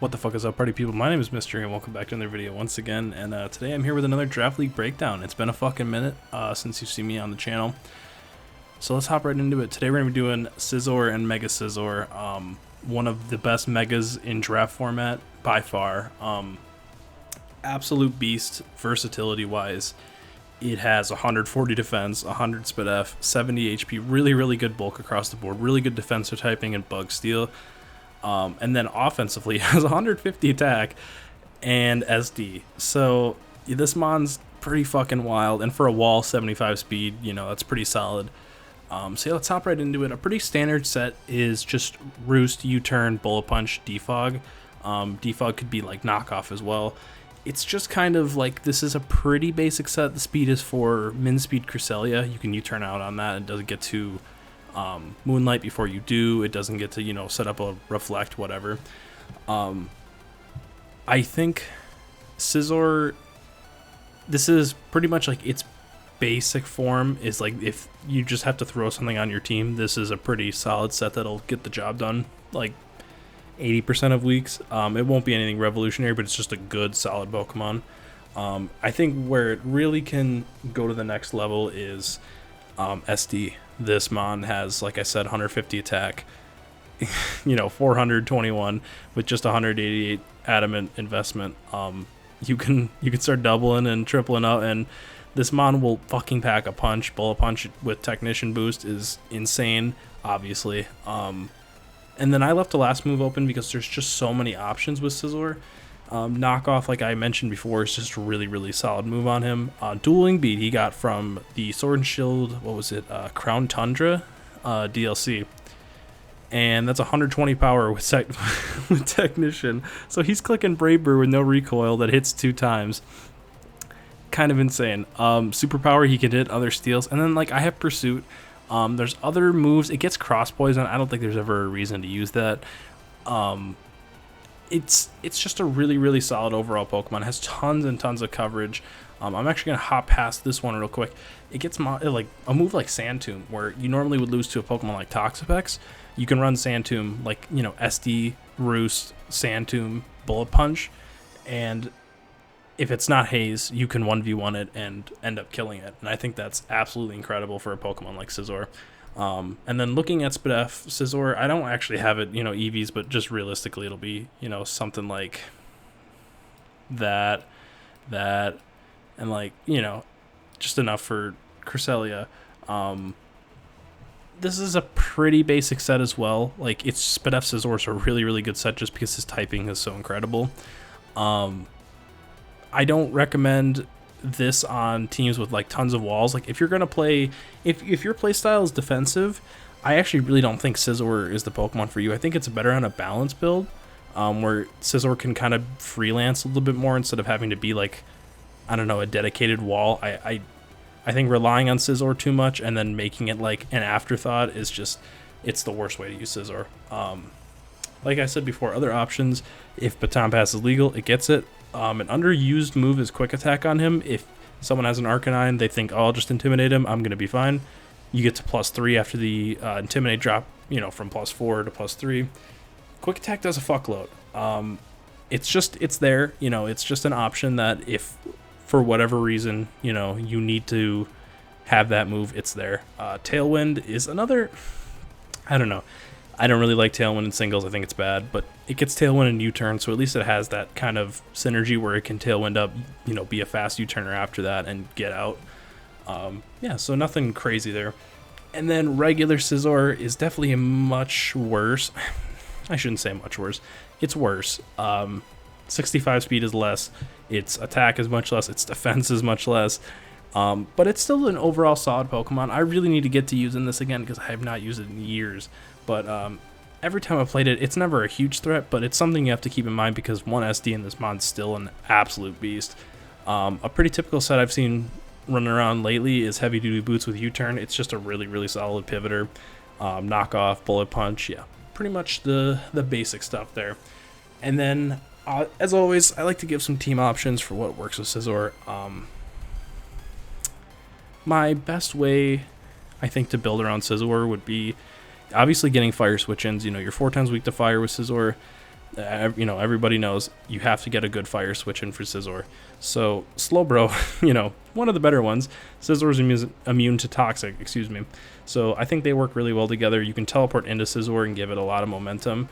What the fuck is up, party people? My name is Mystery, and welcome back to another video once again. And today I'm here with another Draft League breakdown. It's been a fucking minute since you've seen me on the channel, so let's hop right into it. Today we're gonna be doing Scizor and Mega Scizor, one of the best megas in draft format by far. Absolute beast, versatility wise. It has 140 defense, 100 spit F, 70 HP, really good bulk across the board, really good defensive typing and bug steal. And then offensively, it has 150 attack and SD. So this mon's pretty fucking wild. And for a wall, 75 speed, you know, that's pretty solid. So yeah, let's hop right into it. A pretty standard set is just Roost, U-Turn, Bullet Punch, Defog. Defog could be like knockoff as well. It's just kind of like, this is a pretty basic set. The speed is for min speed Cresselia. You can U-Turn out on that. It doesn't get to Moonlight before you do. It doesn't get to, you know, set up a reflect, whatever. I think Scizor, this is pretty much like its basic form is like, if you just have to throw something on your team, this is a pretty solid set that'll get the job done like 80% of weeks. It won't be anything revolutionary, but it's just a good solid Pokemon. I think where it really can go to the next level is SD. This mon has, like I said, 150 attack, you know, 421 with just 188 adamant investment. You can start doubling and tripling up, and this mon will fucking pack a punch. Bullet Punch with Technician boost is insane, obviously. And then I left the last move open because there's just so many options with Scizor. Knockoff, like I mentioned before, is just a really solid move on him. Dueling Beat he got from the Sword and Shield, what was it, Crown Tundra DLC. And that's 120 power with, with Technician. So he's clicking Brave Bird with no recoil that hits 2 times. Kind of insane. Superpower, he can hit other steals. And then, like, I have Pursuit. There's other moves. It gets Cross Poison. I don't think there's ever a reason to use that. It's just a really solid overall Pokemon. It has tons and tons of coverage. I'm actually gonna hop past this one real quick. It gets like a move like Sand Tomb, where you normally would lose to a Pokemon like Toxapex. You can run Sand Tomb, like, you know, SD, Roost, Sand Tomb, Bullet Punch, and if it's not Haze, you can 1v1 it and end up killing it. And I think that's absolutely incredible for a Pokemon like Scizor. And then looking at Spit F, Scizor, I don't actually have it, you know, EVs, but just realistically, it'll be, you know, something like that, and like, you know, just enough for Cresselia. This is a pretty basic set as well. Like, it's Spit F Scizor is a really good set just because his typing is so incredible. I don't recommend this on teams with like tons of walls. Like, if you're gonna play, if your play style is defensive, I actually really don't think Scizor is the Pokemon for you. I think it's better on a balanced build, where Scizor can kind of freelance a little bit more instead of having to be like, I don't know, a dedicated wall. I think relying on Scizor too much and then making it like an afterthought is just, it's the worst way to use Scizor. Like I said before, other options, if Baton Pass is legal, it gets it. An underused move is Quick Attack on him. If someone has an Arcanine, they think, oh, I'll just Intimidate him, I'm going to be fine. You get to +3 after the Intimidate drop, you know, from +4 to +3. Quick Attack does a fuckload. It's there, you know, it's just an option that if, for whatever reason, you know, you need to have that move, it's there. Tailwind is another, I don't know. I don't really like Tailwind in singles. I think it's bad, but it gets Tailwind in U-turn, so at least it has that kind of synergy where it can Tailwind up, you know, be a fast U-turner after that and get out. Yeah, so nothing crazy there. And then regular Scizor is definitely much worse. I shouldn't say much worse. It's worse. 65 speed is less. Its attack is much less. Its defense is much less. But it's still an overall solid Pokemon. I really need to get to using this again because I have not used it in years. But every time I've played it, it's never a huge threat, but it's something you have to keep in mind because one SD in this mod's still an absolute beast. A pretty typical set I've seen running around lately is Heavy Duty Boots with U-Turn. It's just a really solid pivoter. Knockoff, Bullet Punch, yeah. Pretty much the basic stuff there. And then, as always, I like to give some team options for what works with Scizor. My best way, I think, to build around Scizor would be obviously getting fire switch-ins. You know, you're 4 times weak to fire with Scizor. Everybody knows you have to get a good fire switch in for Scizor. So Slowbro, one of the better ones. Scizor is immune to toxic, excuse me. So I think they work really well together. You can teleport into Scizor and give it a lot of momentum.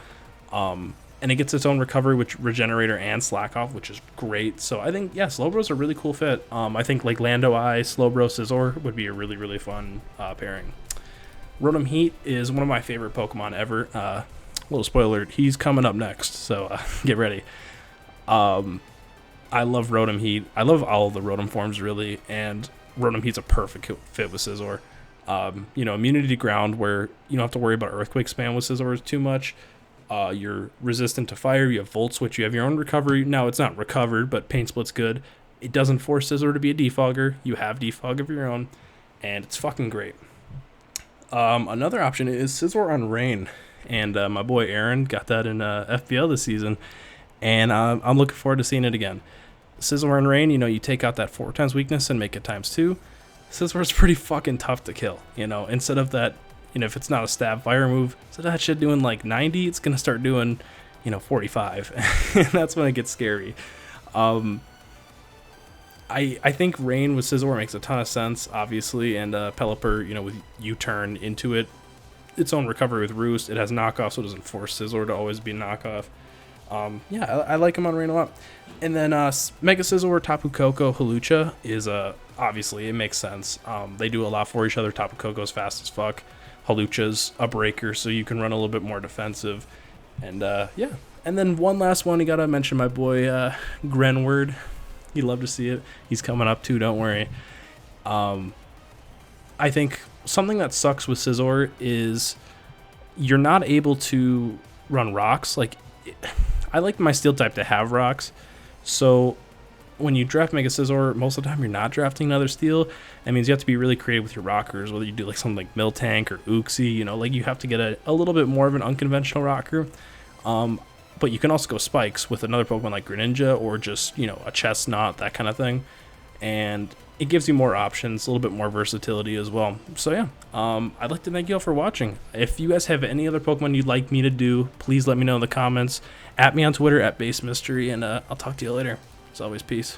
And it gets its own recovery, which Regenerator and Slack Off, which is great. So I think, yeah, Slowbro's a really cool fit. I think like Lando Eye, Slowbro, Scizor would be a really, really fun pairing. Rotom Heat is one of my favorite Pokemon ever. Little spoiler, he's coming up next, so get ready. I love Rotom Heat. I love all of the Rotom forms, really, and Rotom Heat's a perfect fit with Scizor. Immunity to ground, where you don't have to worry about Earthquake spam with Scizor too much. You're resistant to fire, you have Volt Switch, you have your own recovery. Now, it's not recovered, but Pain Split's good. It doesn't force Scizor to be a defogger. You have defog of your own, and it's fucking great. Another option is Scizor on Rain. And my boy Aaron got that in FBL this season, and I'm looking forward to seeing it again. Scizor and Rain, you take out that 4 times weakness and make it ×2. Scizor is pretty fucking tough to kill. Instead of that, if it's not a stab fire move, instead of that shit doing like 90, it's gonna start doing, 45, and that's when it gets scary. I think Rain with Scizor makes a ton of sense, obviously, and Pelipper, with U-turn into it. Its own recovery with Roost. It has knockoff, so it doesn't force Scizor to always be knockoff. I like him on Rain a lot. And then Mega Scizor, Tapu Koko, Hawlucha is obviously, it makes sense. They do a lot for each other. Tapu Koko's fast as fuck. Hawlucha's a breaker, so you can run a little bit more defensive. And And then one last one, you gotta mention my boy Grenward. You love to see it. He's coming up too, don't worry. I think something that sucks with Scizor is you're not able to run rocks. Like, I like my steel type to have rocks, so when you draft Mega Scizor, most of the time you're not drafting another steel. That means you have to be really creative with your rockers, whether you do like something like Miltank or Uxie, like you have to get a little bit more of an unconventional rocker. But you can also go spikes with another Pokemon like Greninja, or just, a Chestnut, that kind of thing. And it gives you more options, a little bit more versatility as well. So yeah, I'd like to thank you all for watching. If you guys have any other Pokemon you'd like me to do, please let me know in the comments. At me on Twitter, @BaseMystery, and I'll talk to you later. As always, peace.